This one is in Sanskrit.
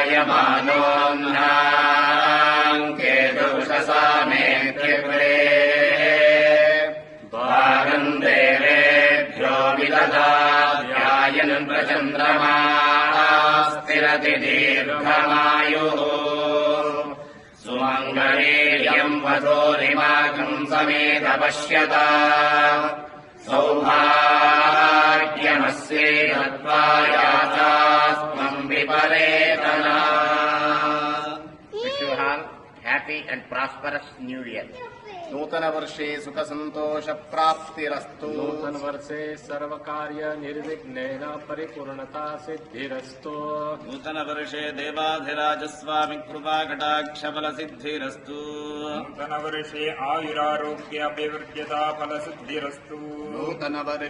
जायमानोऽह्नाम् केतुषसामेत्युग्रे भागम् देवेभ्यो विदधात्यायन् प्रचन्द्रमा स्थिरति दीर्घमायुः सुमङ्गलेयम् वधूरिमाकम् समेत पश्यता सौभाग्यमस्ये तत्त्वायाचास्त्वम् विपरेतना। Wish you all happy and prosperous New Year. नूतन वर्षे सुख संतोष प्राप्तिरस्तु। नूतन वर्षे सर्वकार्य निर्विघ्नेन परिपूर्णता सिद्धिरस्तु। नूतन वर्षे देवाधिराज स्वामी कृपा कटाक्ष फल सिद्धिरस्तु। नूतन वर्षे आयुरारोग्य अभिवृद्ध्यता फल सिद्धिरस्तु। नूतन वर्षे